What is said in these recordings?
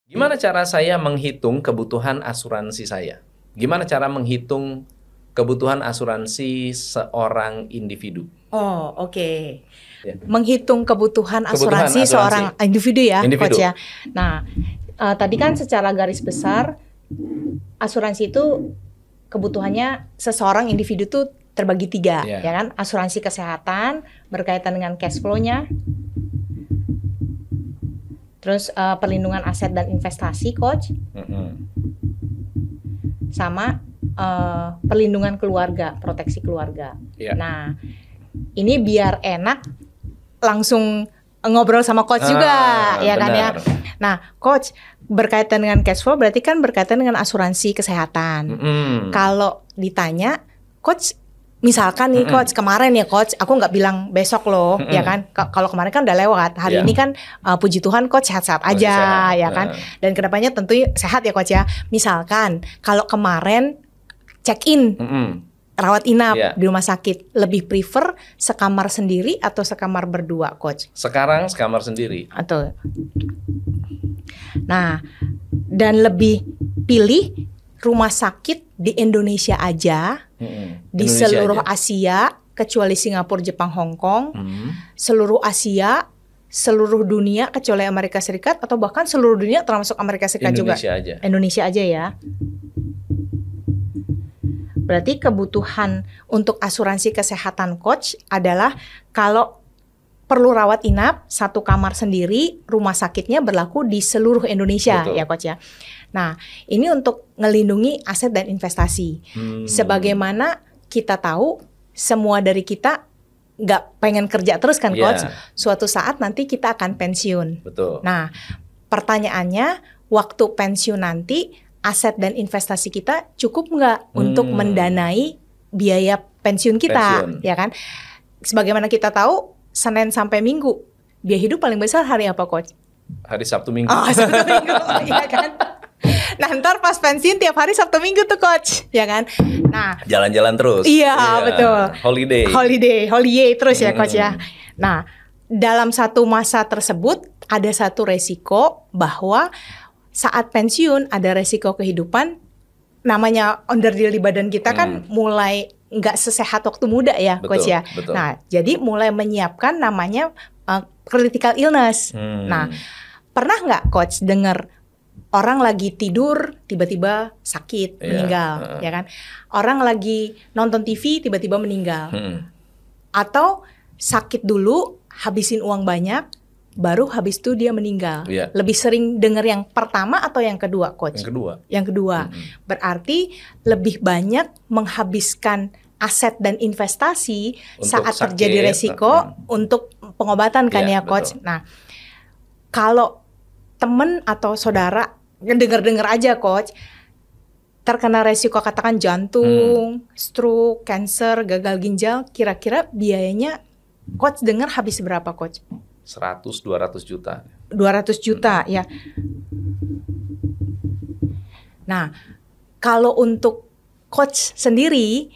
Gimana cara saya menghitung kebutuhan asuransi saya? Gimana cara menghitung kebutuhan asuransi seorang individu? Oh, oke. Ya. Menghitung kebutuhan Kebutuhan asuransi seorang individu ya, Individu. Coach ya. Nah, tadi kan secara garis besar asuransi itu kebutuhannya seseorang individu tuh terbagi 3, Ya. ya kan? Asuransi kesehatan berkaitan dengan cash flow-nya. Terus perlindungan aset dan investasi, Coach. Sama perlindungan keluarga, proteksi keluarga. Ya. Nah, ini biar enak langsung ngobrol sama Coach juga, ya kan ya. Nah, Coach, berkaitan dengan cash flow berarti kan berkaitan dengan asuransi kesehatan. Kalau ditanya, Coach, misalkan nih Coach, kemarin ya Coach, aku nggak bilang besok loh, ya kan. Kalau kemarin kan udah lewat, hari ini kan puji Tuhan Coach sehat-sehat aja, sehat. Ya kan. Dan kedepannya tentu sehat ya Coach ya. Misalkan kalau kemarin check-in, rawat inap di rumah sakit, lebih prefer sekamar sendiri atau sekamar berdua, Coach? Sekarang sekamar sendiri. Atau, nah, dan lebih pilih rumah sakit di Indonesia aja, di seluruh Asia, kecuali Singapura, Jepang, Hong Kong, seluruh Asia, seluruh dunia kecuali Amerika Serikat, atau bahkan seluruh dunia termasuk Amerika Serikat Indonesia juga. Aja. Indonesia aja ya. Berarti kebutuhan untuk asuransi kesehatan Coach adalah kalau perlu rawat inap, satu kamar sendiri, rumah sakitnya berlaku di seluruh Indonesia. Betul. Ya Coach ya. Nah, ini untuk ngelindungi aset dan investasi. Sebagaimana kita tahu, semua dari kita nggak pengen kerja terus kan Coach. Suatu saat nanti kita akan pensiun. Betul. Nah, pertanyaannya, waktu pensiun nanti aset dan investasi kita cukup nggak untuk mendanai biaya pensiun kita, ya kan? Sebagaimana kita tahu, Senin sampai Minggu, biaya hidup paling besar hari apa, Coach? Hari Sabtu Minggu. Oh, Sabtu Minggu, ya kan? Nah, ntar pas pensiun tiap hari Sabtu Minggu tuh, Coach, ya kan? Nah, jalan-jalan terus. Iya, betul. Holiday terus ya, Coach ya. Nah, dalam satu masa tersebut ada satu resiko bahwa saat pensiun ada resiko kehidupan, namanya onderdil di badan kita kan mulai nggak sesehat waktu muda ya, Coach ya. Betul. Nah, jadi mulai menyiapkan namanya critical illness. Nah, pernah nggak Coach dengar orang lagi tidur tiba-tiba sakit, meninggal, ya kan? Orang lagi nonton TV tiba-tiba meninggal. Atau sakit dulu, habisin uang banyak, baru habis itu dia meninggal. Lebih sering dengar yang pertama atau yang kedua, Coach? Yang kedua. Berarti lebih banyak menghabiskan aset dan investasi untuk saat sakit, terjadi resiko untuk pengobatan kan ya, Coach? Betul. Nah, kalau temen atau saudara dengar-dengar aja, Coach, terkena resiko katakan jantung, stroke, cancer, gagal ginjal, kira-kira biayanya Coach dengar habis berapa, Coach? 100-200 juta. 200 juta ya. Nah, kalau untuk Coach sendiri,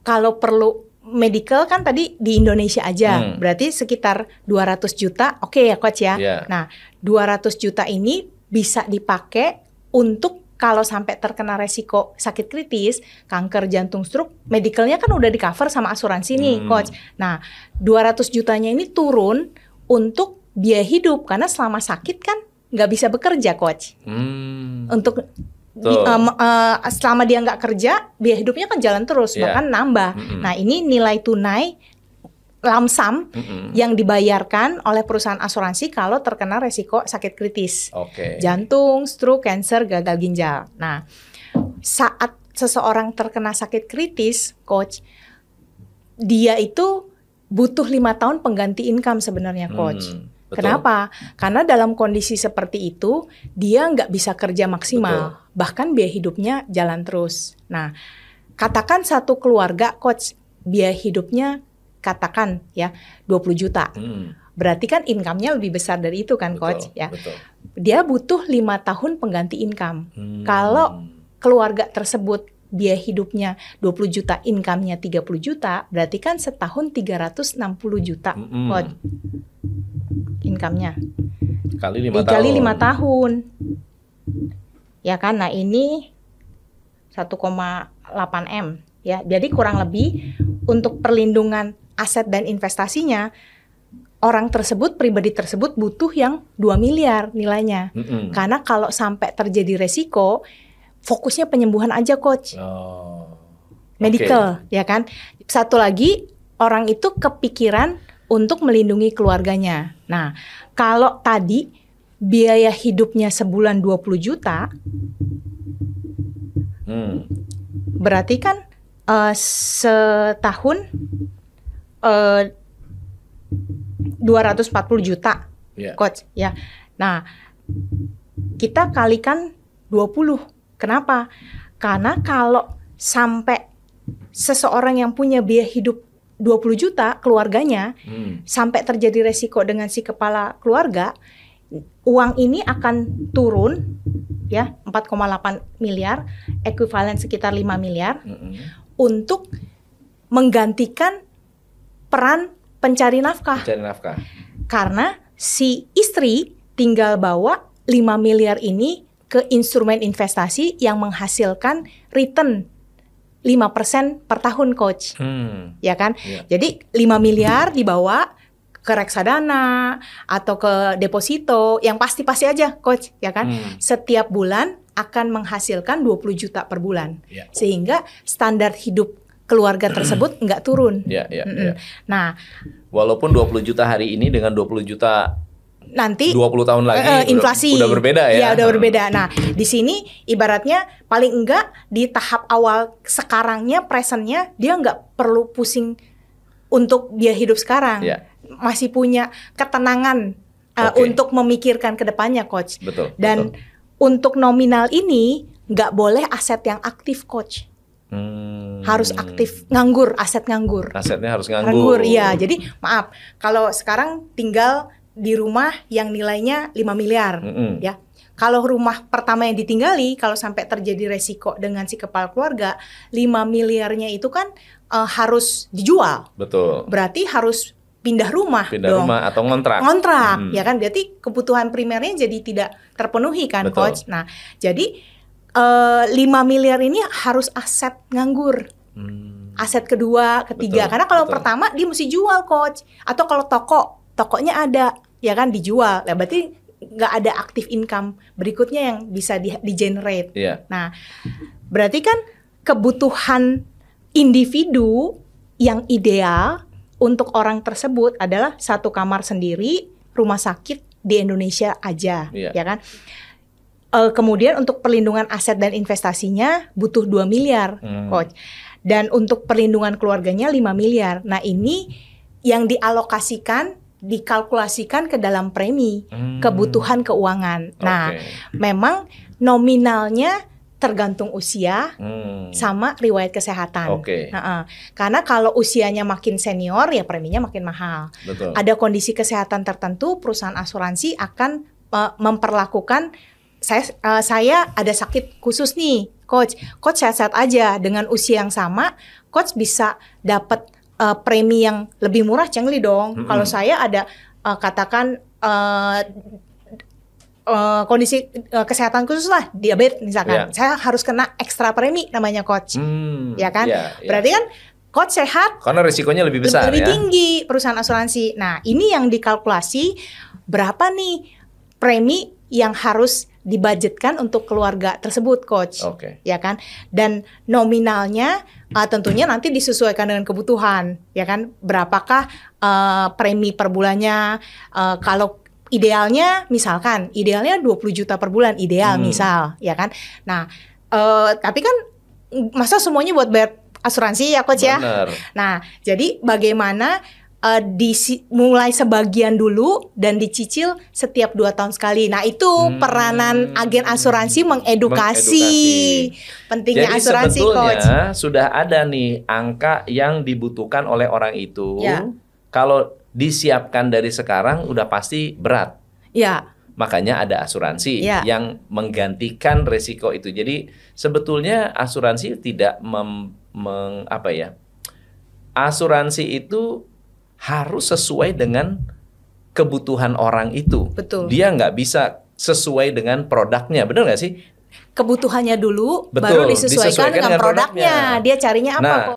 kalau perlu medical kan tadi di Indonesia aja, berarti sekitar 200 juta, oke ya Coach ya. Nah, 200 juta ini bisa dipakai untuk kalau sampai terkena resiko sakit kritis, kanker, jantung, stroke, medicalnya kan udah di cover sama asuransi nih, Coach. Nah, 200 jutanya ini turun untuk biaya hidup karena selama sakit kan nggak bisa bekerja, Coach. Untuk selama dia nggak kerja, biaya hidupnya kan jalan terus, bahkan nambah. Nah, ini nilai tunai lamsam yang dibayarkan oleh perusahaan asuransi kalau terkena resiko sakit kritis, jantung, stroke, cancer, gagal ginjal. Nah, saat seseorang terkena sakit kritis, Coach, dia itu butuh 5 tahun pengganti income sebenarnya, Coach. Kenapa? Karena dalam kondisi seperti itu, dia nggak bisa kerja maksimal. Bahkan biaya hidupnya jalan terus. Nah, katakan satu keluarga, Coach, biaya hidupnya katakan ya 20 juta. Berarti kan income-nya lebih besar dari itu kan, Coach. Ya. Dia butuh 5 tahun pengganti income. Kalau keluarga tersebut biaya hidupnya 20 juta, income-nya 30 juta, berarti kan setahun 360 juta income-nya. Dikali 5 tahun. Dikali 5 tahun. Ya kan? Nah, ini 1,8 M ya. Jadi kurang lebih untuk perlindungan aset dan investasinya orang tersebut, pribadi tersebut butuh yang 2 miliar nilainya. Karena kalau sampai terjadi resiko, fokusnya penyembuhan aja, Coach. Medical, ya kan? Satu lagi, orang itu kepikiran untuk melindungi keluarganya. Nah, kalau tadi biaya hidupnya sebulan 20 juta, berarti kan setahun 240 juta, Coach. Ya. Nah, kita kalikan 20. Kenapa? Karena kalau sampai seseorang yang punya biaya hidup 20 juta keluarganya, sampai terjadi resiko dengan si kepala keluarga, uang ini akan turun ya 4,8 miliar, ekuivalen sekitar 5 miliar untuk menggantikan peran pencari nafkah. Karena si istri tinggal bawa 5 miliar ini ke instrumen investasi yang menghasilkan return 5% per tahun, Coach. Ya kan? Jadi 5 miliar dibawa ke reksadana atau ke deposito yang pasti-pasti aja, Coach, ya kan? Setiap bulan akan menghasilkan 20 juta per bulan. Sehingga standar hidup keluarga tersebut nggak turun. Nah, walaupun 20 juta hari ini dengan 20 juta nanti 20 tahun lagi inflasi udah berbeda ya. Ya, udah berbeda. Nah, di sini ibaratnya paling enggak di tahap awal sekarangnya, presentnya dia nggak perlu pusing untuk biaya hidup sekarang. Masih punya ketenangan untuk memikirkan ke depannya, Coach. Dan untuk nominal ini nggak boleh aset yang aktif, Coach. Harus aktif, nganggur, aset nganggur. Asetnya harus nganggur. Iya. Jadi maaf, kalau sekarang tinggal di rumah yang nilainya 5 miliar, ya. Kalau rumah pertama yang ditinggali, kalau sampai terjadi resiko dengan si kepala keluarga, 5 miliarnya itu kan harus dijual. Berarti harus pindah rumah rumah atau ngontrak, ya kan? Berarti kebutuhan primernya jadi tidak terpenuhi kan, Coach. Nah, jadi 5 miliar ini harus aset nganggur. Aset kedua, ketiga. Karena kalau pertama dia mesti jual, Coach. Atau kalau tokonya ada, ya kan, dijual. Ya berarti nggak ada active income berikutnya yang bisa di-generate. Nah, berarti kan kebutuhan individu yang ideal untuk orang tersebut adalah satu kamar sendiri, rumah sakit di Indonesia aja, ya kan? Kemudian untuk perlindungan aset dan investasinya butuh 2 miliar, Coach. Dan untuk perlindungan keluarganya 5 miliar. Nah, ini yang dialokasikan, dikalkulasikan ke dalam premi kebutuhan keuangan. Nah, memang nominalnya tergantung usia sama riwayat kesehatan. Karena kalau usianya makin senior, ya preminya makin mahal. Ada kondisi kesehatan tertentu, perusahaan asuransi akan memperlakukan, saya ada sakit khusus nih, Coach sehat-sehat aja, dengan usia yang sama, Coach bisa dapat premi yang lebih murah, cengli dong. Kalau saya ada katakan kondisi kesehatan khusus lah, diabetes misalkan, saya harus kena ekstra premi namanya, Coach. Ya kan? Berarti kan Coach sehat karena risikonya lebih besar, lebih tinggi perusahaan asuransi. Nah, ini yang dikalkulasi berapa nih premi yang harus dibudgetkan untuk keluarga tersebut, Coach. Ya kan? Dan nominalnya tentunya nanti disesuaikan dengan kebutuhan, ya kan? Berapakah premi per bulannya? Kalau idealnya, misalkan idealnya 20 juta per bulan, ideal misal, ya kan? Nah, tapi kan masa semuanya buat bayar asuransi ya, Coach, ya? Nah, jadi bagaimana mulai sebagian dulu dan dicicil setiap 2 tahun sekali. Nah, itu peranan agen asuransi mengedukasi pentingnya jadi asuransi, Coach. Sudah ada nih angka yang dibutuhkan oleh orang itu. Kalau disiapkan dari sekarang udah pasti berat. Makanya ada asuransi yang menggantikan resiko itu. Jadi sebetulnya asuransi tidak asuransi itu harus sesuai dengan kebutuhan orang itu. Dia nggak bisa sesuai dengan produknya, benar nggak sih? Kebutuhannya dulu, baru disesuaikan dengan produknya. Dia carinya apa? Nah,